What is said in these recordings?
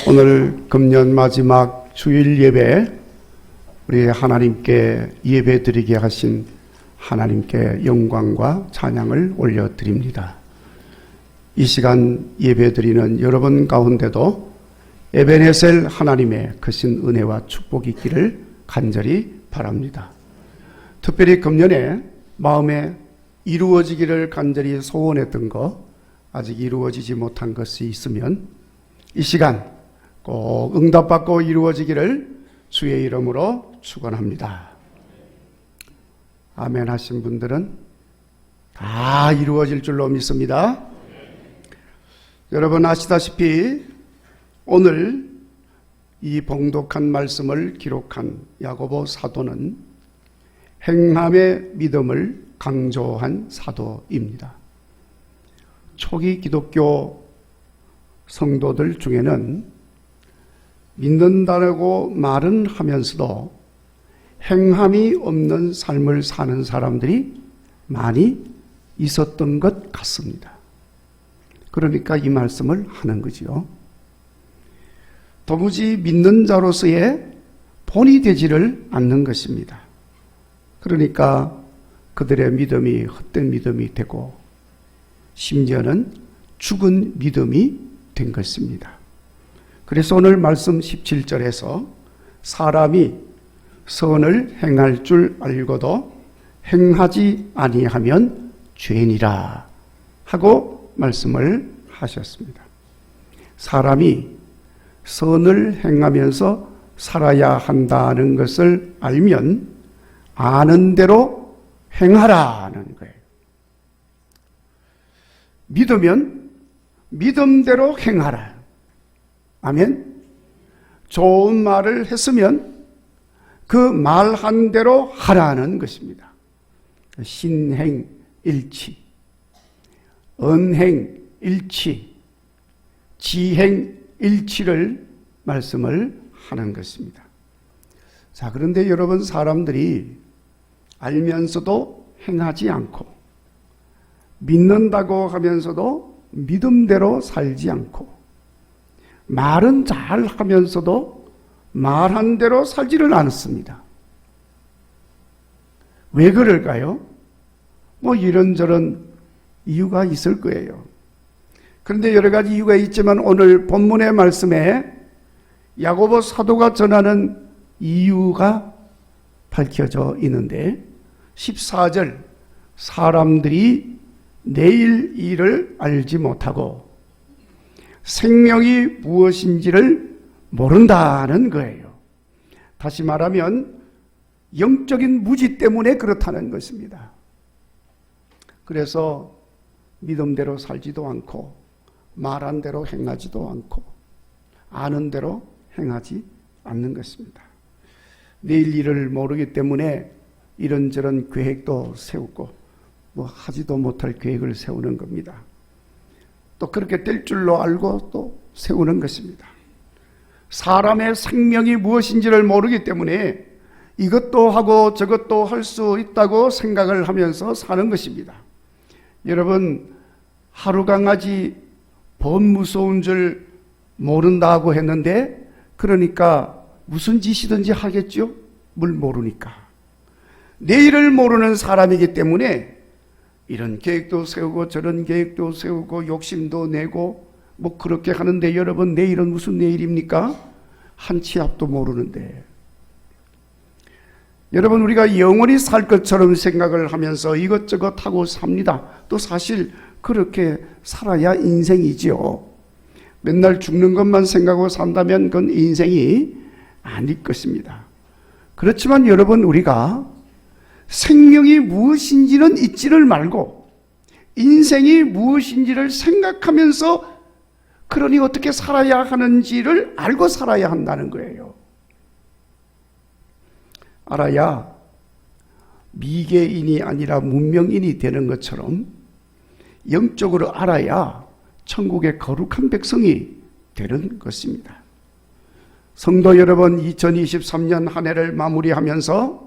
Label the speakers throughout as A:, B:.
A: 오늘 금년 마지막 주일 예배, 우리 하나님께 예배 드리게 하신 하나님께 영광과 찬양을 올려드립니다. 이 시간 예배 드리는 여러분 가운데도 에베네셀 하나님의 크신 은혜와 축복이 있기를 간절히 바랍니다. 특별히 금년에 마음에 이루어지기를 간절히 소원했던 것, 아직 이루어지지 못한 것이 있으면 이 시간 꼭 응답받고 이루어지기를 주의 이름으로 축원합니다. 아멘 하신 분들은 다 이루어질 줄로 믿습니다. 여러분 아시다시피 오늘 이 봉독한 말씀을 기록한 야고보 사도는 행함의 믿음을 강조한 사도입니다. 초기 기독교 성도들 중에는 믿는다고 말은 하면서도 행함이 없는 삶을 사는 사람들이 많이 있었던 것 같습니다. 그러니까 이 말씀을 하는 거지요. 도무지 믿는 자로서의 본이 되지를 않는 것입니다. 그러니까 그들의 믿음이 헛된 믿음이 되고 심지어는 죽은 믿음이 된 것입니다. 그래서 오늘 말씀 17절에서 사람이 선을 행할 줄 알고도 행하지 아니하면 죄니라 하고 말씀을 하셨습니다. 사람이 선을 행하면서 살아야 한다는 것을 알면 아는 대로 행하라는 거예요. 믿으면 믿음대로 행하라. 아멘. 좋은 말을 했으면 그 말한 대로 하라는 것입니다. 신행일치, 언행일치, 지행일치를 말씀을 하는 것입니다. 자, 그런데 여러분 사람들이 알면서도 행하지 않고 믿는다고 하면서도 믿음대로 살지 않고 말은 잘 하면서도 말한 대로 살지를 않습니다. 왜 그럴까요? 뭐 이런저런 이유가 있을 거예요. 그런데 여러 가지 이유가 있지만 오늘 본문의 말씀에 야고보 사도가 전하는 이유가 밝혀져 있는데 14절 사람들이 내일 일을 알지 못하고 생명이 무엇인지를 모른다는 거예요. 다시 말하면 영적인 무지 때문에 그렇다는 것입니다. 그래서 믿음대로 살지도 않고 말한 대로 행하지도 않고 아는 대로 행하지 않는 것입니다. 내일 일을 모르기 때문에 이런저런 계획도 세우고 뭐 하지도 못할 계획을 세우는 겁니다. 또 그렇게 될 줄로 알고 또 세우는 것입니다. 사람의 생명이 무엇인지를 모르기 때문에 이것도 하고 저것도 할 수 있다고 생각을 하면서 사는 것입니다. 여러분 하루 강아지 범 무서운 줄 모른다고 했는데 그러니까 무슨 짓이든지 하겠죠? 뭘 모르니까. 내일을 모르는 사람이기 때문에 이런 계획도 세우고 저런 계획도 세우고 욕심도 내고 뭐 그렇게 하는데 여러분 내일은 무슨 내일입니까? 한 치 앞도 모르는데. 여러분 우리가 영원히 살 것처럼 생각을 하면서 이것저것 하고 삽니다. 또 사실 그렇게 살아야 인생이지요. 맨날 죽는 것만 생각하고 산다면 그건 인생이 아닐 것입니다. 그렇지만 여러분 우리가 생명이 무엇인지는 잊지를 말고 인생이 무엇인지를 생각하면서 그러니 어떻게 살아야 하는지를 알고 살아야 한다는 거예요. 알아야 미개인이 아니라 문명인이 되는 것처럼 영적으로 알아야 천국의 거룩한 백성이 되는 것입니다. 성도 여러분, 2023년 한 해를 마무리하면서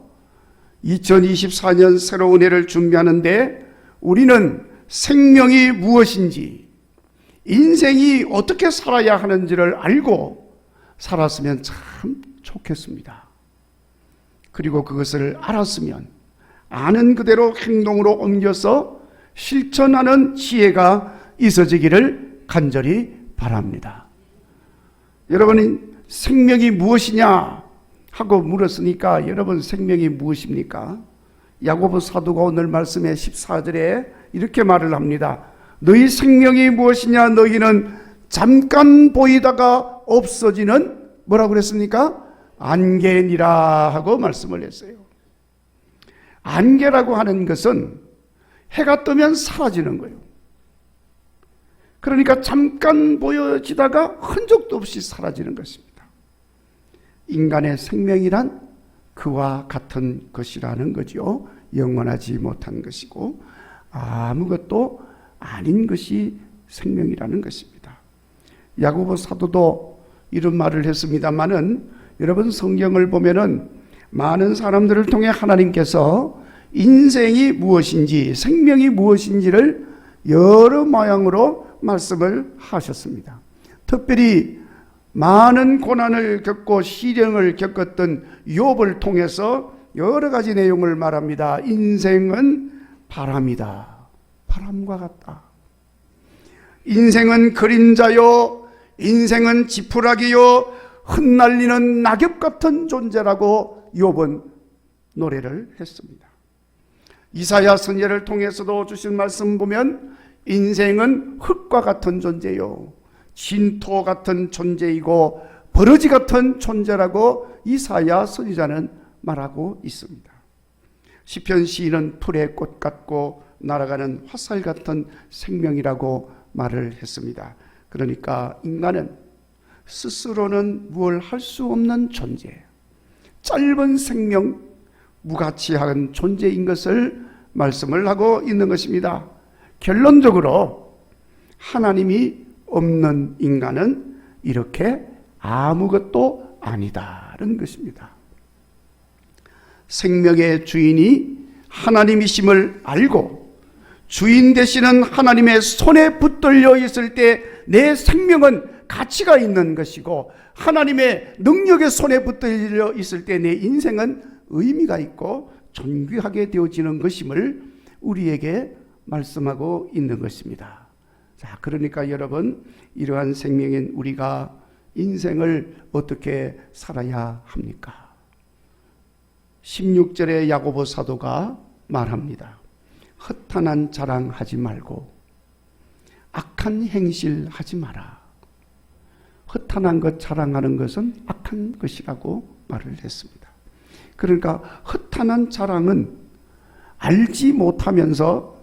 A: 2024년 새로운 해를 준비하는데 우리는 생명이 무엇인지, 인생이 어떻게 살아야 하는지를 알고 살았으면 참 좋겠습니다. 그리고 그것을 알았으면 아는 그대로 행동으로 옮겨서 실천하는 지혜가 있어지기를 간절히 바랍니다. 여러분이 생명이 무엇이냐 하고 물었으니까 여러분 생명이 무엇입니까? 야고보 사도가 오늘 말씀의 14절에 이렇게 말을 합니다. 너희 생명이 무엇이냐? 너희는 잠깐 보이다가 없어지는 뭐라고 그랬습니까? 안개니라 하고 말씀을 했어요. 안개라고 하는 것은 해가 뜨면 사라지는 거예요. 그러니까 잠깐 보여지다가 흔적도 없이 사라지는 것입니다. 인간의 생명이란 그와 같은 것이라는 거죠. 영원하지 못한 것이고 아무것도 아닌 것이 생명이라는 것입니다. 야고보 사도도 이런 말을 했습니다마는 여러분 성경을 보면은 많은 사람들을 통해 하나님께서 인생이 무엇인지 생명이 무엇인지를 여러 모양으로 말씀을 하셨습니다. 특별히 많은 고난을 겪고 시련을 겪었던 욥을 통해서 여러 가지 내용을 말합니다. 인생은 바람이다. 바람과 같다. 인생은 그림자요. 인생은 지푸라기요. 흩날리는 낙엽 같은 존재라고 욥은 노래를 했습니다. 이사야 선지자를 통해서도 주신 말씀 보면 인생은 흙과 같은 존재요. 진토 같은 존재이고 버러지 같은 존재라고 이사야 선지자는 말하고 있습니다. 시편 시인은 풀의 꽃 같고 날아가는 화살 같은 생명이라고 말을 했습니다. 그러니까 인간은 스스로는 뭘 할 수 없는 존재, 짧은 생명, 무가치한 존재인 것을 말씀을 하고 있는 것입니다. 결론적으로 하나님이 없는 인간은 이렇게 아무것도 아니다는 것입니다. 생명의 주인이 하나님이심을 알고 주인 되시는 하나님의 손에 붙들려 있을 때 내 생명은 가치가 있는 것이고 하나님의 능력의 손에 붙들려 있을 때 내 인생은 의미가 있고 존귀하게 되어지는 것임을 우리에게 말씀하고 있는 것입니다. 자, 그러니까 여러분 이러한 생명인 우리가 인생을 어떻게 살아야 합니까? 16절에 야고보 사도가 말합니다. 허탄한 자랑하지 말고 악한 행실 하지 마라. 허탄한 것 자랑하는 것은 악한 것이라고 말을 했습니다. 그러니까 허탄한 자랑은 알지 못하면서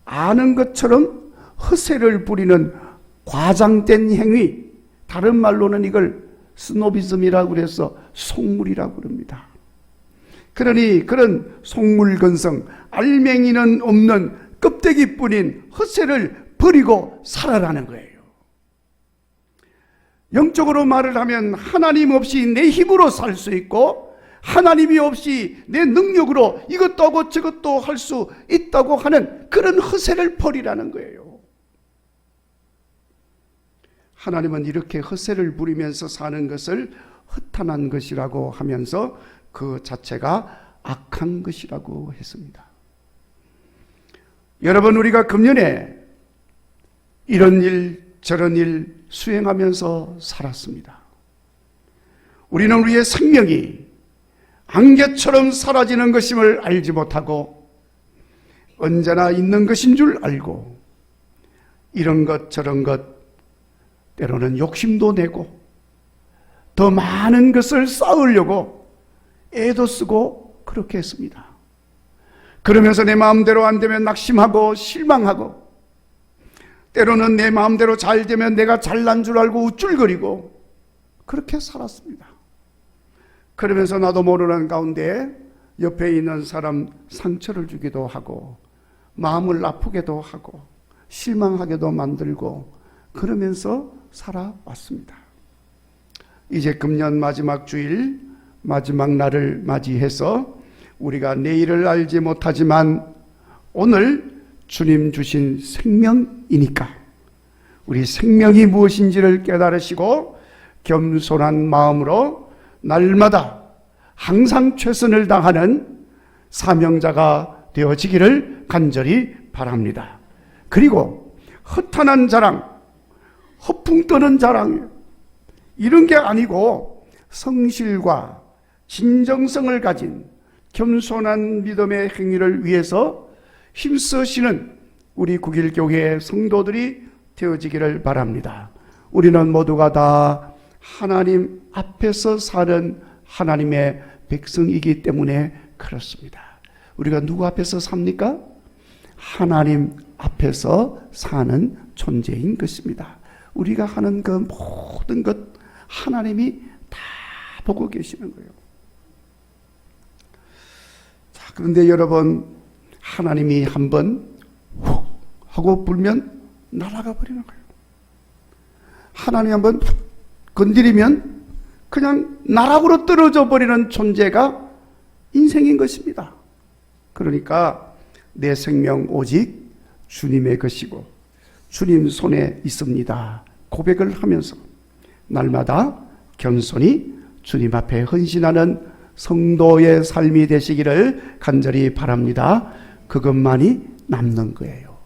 A: 아는 것처럼 허세를 부리는 과장된 행위, 다른 말로는 이걸 스노비즘이라고 그래서 속물이라고 그럽니다. 그러니 그런 속물건성, 알맹이는 없는 껍데기뿐인 허세를 버리고 살아라는 거예요. 영적으로 말을 하면 하나님 없이 내 힘으로 살 수 있고 하나님이 없이 내 능력으로 이것도 하고 저것도 할 수 있다고 하는 그런 허세를 버리라는 거예요. 하나님은 이렇게 허세를 부리면서 사는 것을 허탄한 것이라고 하면서 그 자체가 악한 것이라고 했습니다. 여러분, 우리가 금년에 이런 일 저런 일 수행하면서 살았습니다. 우리는 우리의 생명이 안개처럼 사라지는 것임을 알지 못하고 언제나 있는 것인 줄 알고 이런 것 저런 것 때로는 욕심도 내고 더 많은 것을 쌓으려고 애도 쓰고 그렇게 했습니다. 그러면서 내 마음대로 안 되면 낙심하고 실망하고 때로는 내 마음대로 잘 되면 내가 잘난 줄 알고 우쭐거리고 그렇게 살았습니다. 그러면서 나도 모르는 가운데 옆에 있는 사람 상처를 주기도 하고 마음을 아프게도 하고 실망하게도 만들고 그러면서 살아왔습니다. 이제 금년 마지막 주일 마지막 날을 맞이해서 우리가 내일을 알지 못하지만 오늘 주님 주신 생명이니까 우리 생명이 무엇인지를 깨달으시고 겸손한 마음으로 날마다 항상 최선을 다하는 사명자가 되어지기를 간절히 바랍니다. 그리고 허탄한 자랑, 허풍 떠는 자랑, 이런 게 아니고 성실과 진정성을 가진 겸손한 믿음의 행위를 위해서 힘쓰시는 우리 국일교회의 성도들이 되어지기를 바랍니다. 우리는 모두가 다 하나님 앞에서 사는 하나님의 백성이기 때문에 그렇습니다. 우리가 누구 앞에서 삽니까? 하나님 앞에서 사는 존재인 것입니다. 우리가 하는 그 모든 것 하나님이 다 보고 계시는 거예요. 자, 그런데 여러분, 하나님이 한번 훅 하고 불면 날아가 버리는 거예요. 하나님 한번 건드리면 그냥 나락으로 떨어져 버리는 존재가 인생인 것입니다. 그러니까 내 생명 오직 주님의 것이고 주님 손에 있습니다. 고백을 하면서 날마다 겸손히 주님 앞에 헌신하는 성도의 삶이 되시기를 간절히 바랍니다. 그것만이 남는 거예요.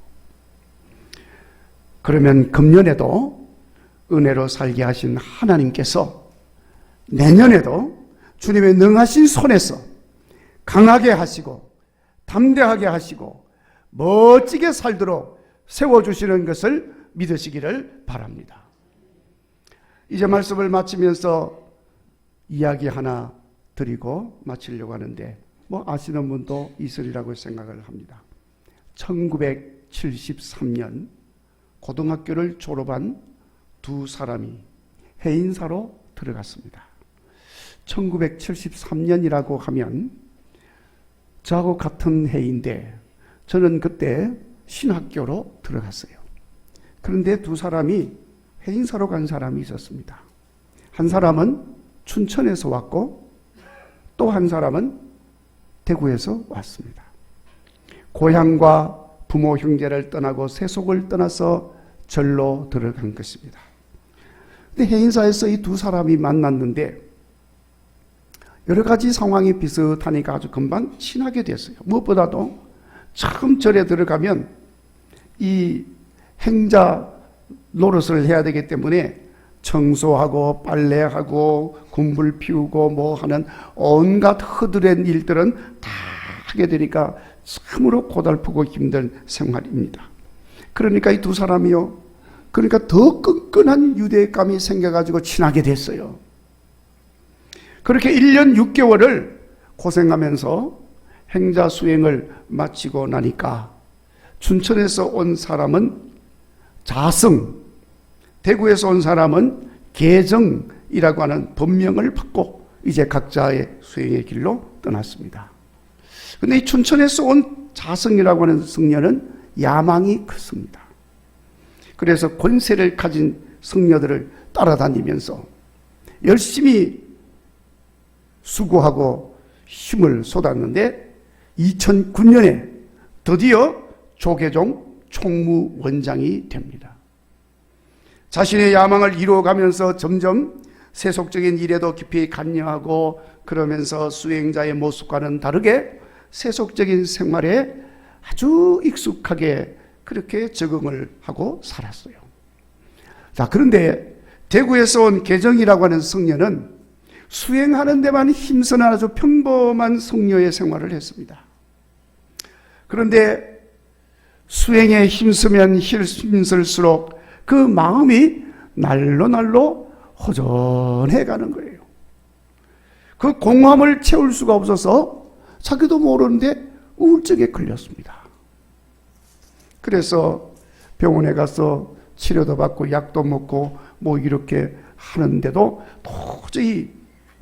A: 그러면 금년에도 은혜로 살게 하신 하나님께서 내년에도 주님의 능하신 손에서 강하게 하시고 담대하게 하시고 멋지게 살도록 세워주시는 것을 믿으시기를 바랍니다. 이제 말씀을 마치면서 이야기 하나 드리고 마치려고 하는데 아시는 분도 있으리라고 생각을 합니다. 1973년 고등학교를 졸업한 두 사람이 해인사로 들어갔습니다. 1973년이라고 하면 저하고 같은 해인데 저는 그때 신학교로 들어갔어요. 그런데 두 사람이 해인사로 간 사람이 있었습니다. 한 사람은 춘천에서 왔고 또 한 사람은 대구에서 왔습니다. 고향과 부모 형제를 떠나고 세속을 떠나서 절로 들어간 것입니다. 근데 해인사에서 이 두 사람이 만났는데 여러 가지 상황이 비슷하니까 아주 금방 친하게 됐어요. 무엇보다도 처음 절에 들어가면 이 행자 노릇을 해야 되기 때문에 청소하고 빨래하고 군불 피우고 하는 온갖 허드렛 일들은 다 하게 되니까 참으로 고달프고 힘든 생활입니다. 그러니까 이 두 사람이요, 그러니까 더 끈끈한 유대감이 생겨가지고 친하게 됐어요. 그렇게 1년 6개월을 고생하면서 행자 수행을 마치고 나니까 춘천에서 온 사람은 자성, 대구에서 온 사람은 계정이라고 하는 법명을 받고 이제 각자의 수행의 길로 떠났습니다. 그런데 이 춘천에서 온 자성이라고 하는 성녀는 야망이 컸습니다. 그래서 권세를 가진 성녀들을 따라다니면서 열심히 수고하고 힘을 쏟았는데 2009년에 드디어 조계종 총무원장이 됩니다. 자신의 야망을 이루어가면서 점점 세속적인 일에도 깊이 관여하고 그러면서 수행자의 모습과는 다르게 세속적인 생활에 아주 익숙하게 그렇게 적응을 하고 살았어요. 자, 그런데 대구에서 온 계정이라고 하는 성녀는 수행하는 데만 힘쓰는 아주 평범한 성녀의 생활을 했습니다. 그런데 수행에 힘쓰면 힘쓸수록 그 마음이 날로 허전해 가는 거예요. 그 공허함을 채울 수가 없어서 자기도 모르는데 우울증에 걸렸습니다. 그래서 병원에 가서 치료도 받고 약도 먹고 이렇게 하는데도 도저히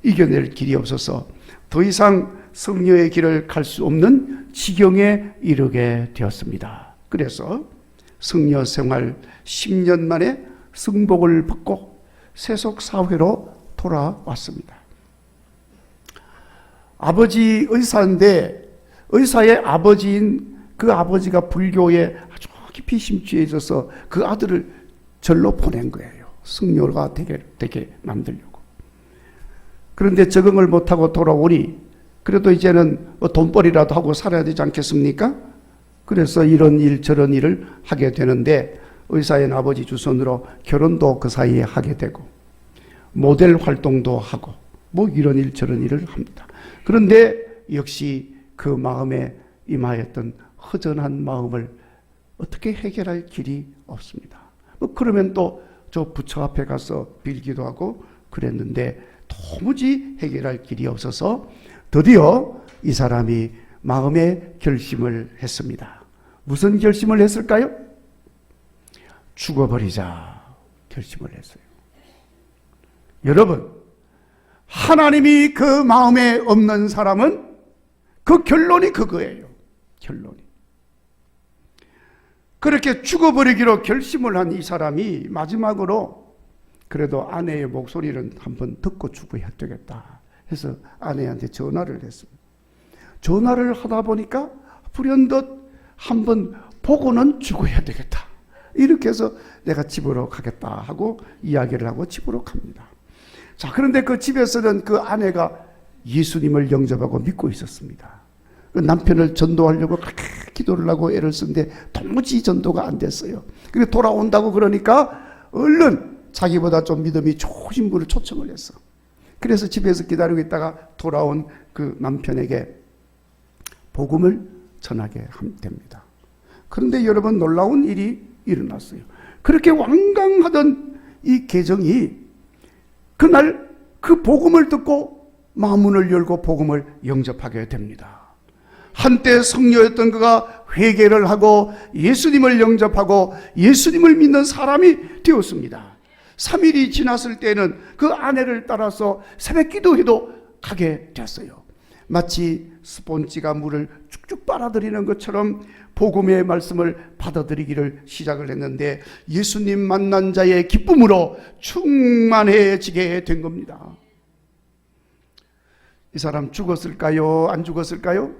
A: 이겨낼 길이 없어서 더 이상 성녀의 길을 갈 수 없는 지경에 이르게 되었습니다. 그래서 성녀 생활 10년 만에 승복을 받고 세속 사회로 돌아왔습니다. 아버지 의사인데 의사의 아버지인 그 아버지가 불교에 아주 깊이 심취해 있어서 그 아들을 절로 보낸 거예요. 승려가 되게 만들려고. 그런데 적응을 못하고 돌아오니 그래도 이제는 돈벌이라도 하고 살아야 되지 않겠습니까? 그래서 이런 일 저런 일을 하게 되는데 의사인 아버지 주선으로 결혼도 그 사이에 하게 되고 모델 활동도 하고 뭐 이런 일 저런 일을 합니다. 그런데 역시 그 마음에 임하였던 허전한 마음을 어떻게 해결할 길이 없습니다. 뭐 그러면 또 저 부처 앞에 가서 빌기도 하고 그랬는데 도무지 해결할 길이 없어서 드디어 이 사람이 마음의 결심을 했습니다. 무슨 결심을 했을까요? 죽어버리자 결심을 했어요. 여러분, 하나님이 그 마음에 없는 사람은 그 결론이 그거예요. 결론이. 그렇게 죽어버리기로 결심을 한 이 사람이 마지막으로 그래도 아내의 목소리를 한번 듣고 죽어야 되겠다 해서 아내한테 전화를 했습니다. 전화를 하다 보니까 불현듯 한번 보고는 죽어야 되겠다. 이렇게 해서 내가 집으로 가겠다 하고 이야기를 하고 집으로 갑니다. 자, 그런데 그 집에서는 그 아내가 예수님을 영접하고 믿고 있었습니다. 남편을 전도하려고 그렇게 기도를 하고 애를 쓰는데 도무지 전도가 안 됐어요. 그래서 돌아온다고 그러니까 얼른 자기보다 좀 믿음이 좋으신 분을 초청을 했어. 그래서 집에서 기다리고 있다가 돌아온 그 남편에게 복음을 전하게 됩니다. 그런데 여러분, 놀라운 일이 일어났어요. 그렇게 완강하던 이 계정이 그날 그 복음을 듣고 마음문을 열고 복음을 영접하게 됩니다. 한때 성녀였던 그가 회개를 하고 예수님을 영접하고 예수님을 믿는 사람이 되었습니다. 3일이 지났을 때는 그 아내를 따라서 새벽 기도회도 가게 됐어요. 마치 스폰지가 물을 쭉쭉 빨아들이는 것처럼 복음의 말씀을 받아들이기를 시작을 했는데 예수님 만난 자의 기쁨으로 충만해지게 된 겁니다. 이 사람 죽었을까요? 안 죽었을까요?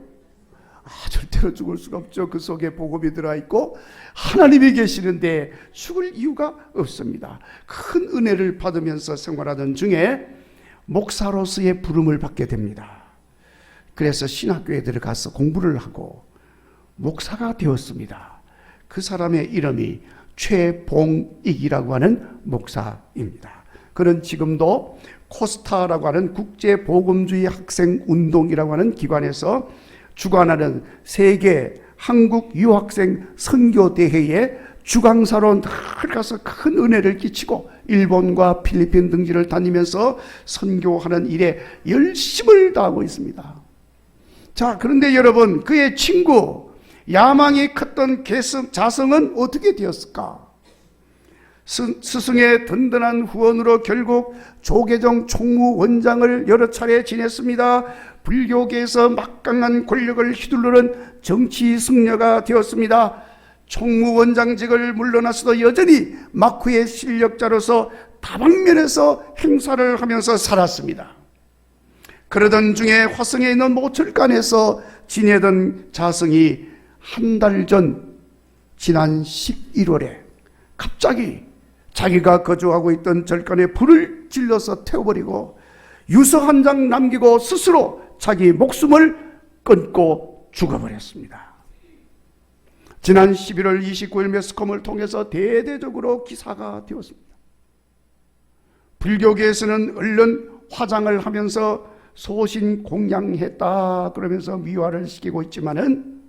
A: 절대로 죽을 수가 없죠. 그 속에 복음이 들어있고 하나님이 계시는데 죽을 이유가 없습니다. 큰 은혜를 받으면서 생활하던 중에 목사로서의 부름을 받게 됩니다. 그래서 신학교에 들어가서 공부를 하고 목사가 되었습니다. 그 사람의 이름이 최봉익이라고 하는 목사입니다. 그는 지금도 코스타라고 하는 국제복음주의 학생운동이라고 하는 기관에서 주관하는 세계 한국 유학생 선교대회에 주강사로 늘 가서 큰 은혜를 끼치고 일본과 필리핀 등지를 다니면서 선교하는 일에 열심을 다하고 있습니다. 자, 그런데 여러분, 그의 친구 야망이 컸던 자성은 어떻게 되었을까? 스승의 든든한 후원으로 결국 조계종 총무원장을 여러 차례 지냈습니다. 불교계에서 막강한 권력을 휘두르는 정치 승려가 되었습니다. 총무원장직을 물러나서도 여전히 막후의 실력자로서 다방면에서 행사를 하면서 살았습니다. 그러던 중에 화성에 있는 모철간에서 지내던 자성이 한 달 전 지난 11월에 갑자기 자기가 거주하고 있던 절간에 불을 질러서 태워버리고 유서 한 장 남기고 스스로 자기 목숨을 끊고 죽어버렸습니다. 지난 11월 29일 매스컴을 통해서 대대적으로 기사가 되었습니다. 불교계에서는 얼른 화장을 하면서 소신 공양했다 그러면서 미화를 시키고 있지만은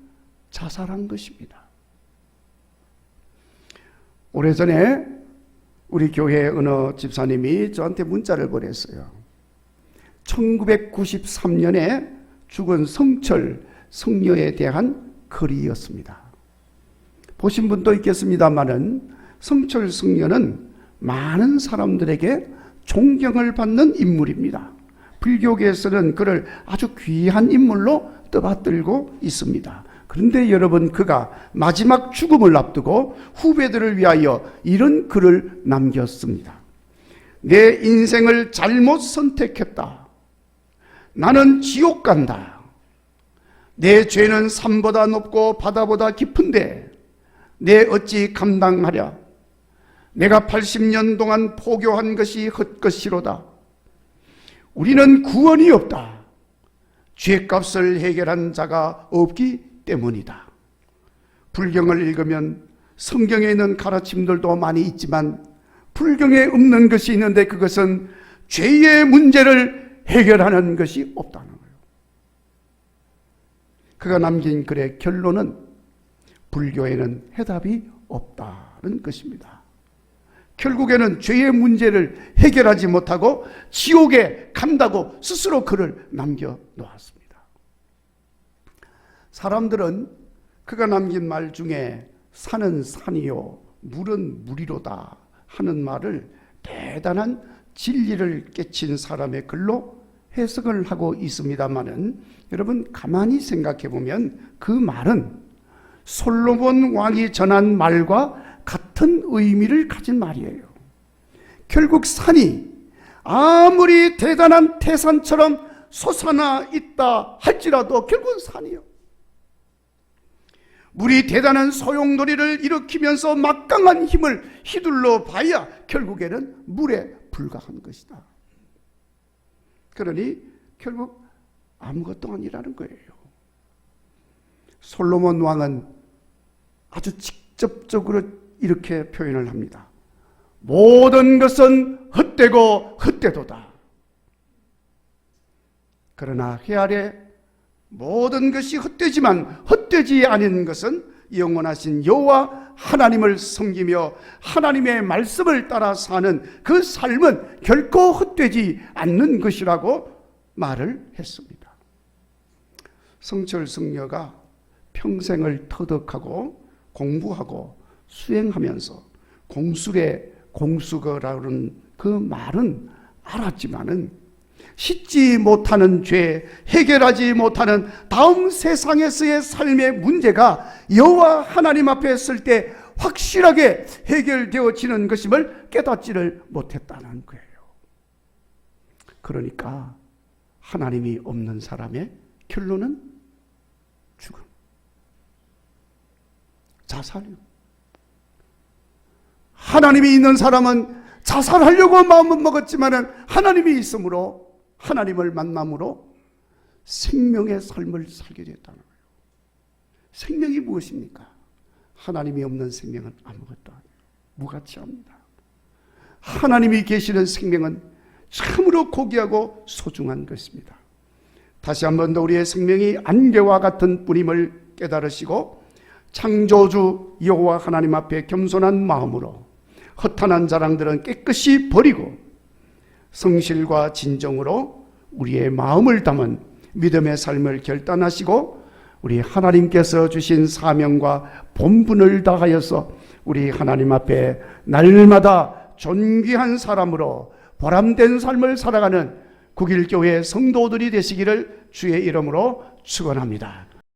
A: 자살한 것입니다. 오래전에 우리 교회 어느 집사님이 저한테 문자를 보냈어요. 1993년에 죽은 성철 성녀에 대한 글이었습니다. 보신 분도 있겠습니다마는 성철 성녀는 많은 사람들에게 존경을 받는 인물입니다. 불교계에서는 그를 아주 귀한 인물로 떠받들고 있습니다. 그런데 여러분, 그가 마지막 죽음을 앞두고 후배들을 위하여 이런 글을 남겼습니다. 내 인생을 잘못 선택했다. 나는 지옥 간다. 내 죄는 산보다 높고 바다보다 깊은데 내 어찌 감당하랴. 내가 80년 동안 포교한 것이 헛것이로다. 우리는 구원이 없다. 죄값을 해결한 자가 없기 때문이다. 불경을 읽으면 성경에 있는 가르침들도 많이 있지만 불경에 없는 것이 있는데 그것은 죄의 문제를 해결하는 것이 없다는 거예요. 그가 남긴 글의 결론은 불교에는 해답이 없다는 것입니다. 결국에는 죄의 문제를 해결하지 못하고 지옥에 간다고 스스로 글을 남겨놓았습니다. 사람들은 그가 남긴 말 중에 산은 산이요 물은 물이로다 하는 말을 대단한 진리를 깨친 사람의 글로 해석을 하고 있습니다마는 여러분 가만히 생각해 보면 그 말은 솔로몬 왕이 전한 말과 같은 의미를 가진 말이에요. 결국 산이 아무리 대단한 태산처럼 솟아나 있다 할지라도 결국은 산이요. 물이 대단한 소용돌이를 일으키면서 막강한 힘을 휘둘러 봐야 결국에는 물에 불과한 것이다. 그러니 결국 아무것도 아니라는 거예요. 솔로몬 왕은 아주 직접적으로 이렇게 표현을 합니다. 모든 것은 헛되고 헛되도다. 그러나 해 아래 모든 것이 헛되지만 헛되지 않은 것은 영원하신 여호와 하나님을 섬기며 하나님의 말씀을 따라 사는 그 삶은 결코 헛되지 않는 것이라고 말을 했습니다. 성철 성녀가 평생을 터득하고 공부하고 수행하면서 공술의 공수거라는 그 말은 알았지만은 씻지 못하는 죄, 해결하지 못하는 다음 세상에서의 삶의 문제가 여호와 하나님 앞에 설 때 확실하게 해결되어지는 것임을 깨닫지를 못했다는 거예요. 그러니까 하나님이 없는 사람의 결론은 죽음, 자살이요. 하나님이 있는 사람은 자살하려고 마음은 먹었지만은 하나님이 있으므로 하나님을 만남으로 생명의 삶을 살게 됐다는 거예요. 생명이 무엇입니까? 하나님이 없는 생명은 아무것도 아니에요. 무가치합니다. 하나님이 계시는 생명은 참으로 고귀하고 소중한 것입니다. 다시 한 번 더 우리의 생명이 안개와 같은 뿐임을 깨달으시고 창조주 여호와 하나님 앞에 겸손한 마음으로 허탄한 자랑들은 깨끗이 버리고 성실과 진정으로 우리의 마음을 담은 믿음의 삶을 결단하시고 우리 하나님께서 주신 사명과 본분을 다하여서 우리 하나님 앞에 날마다 존귀한 사람으로 보람된 삶을 살아가는 국일교회 성도들이 되시기를 주의 이름으로 축원합니다.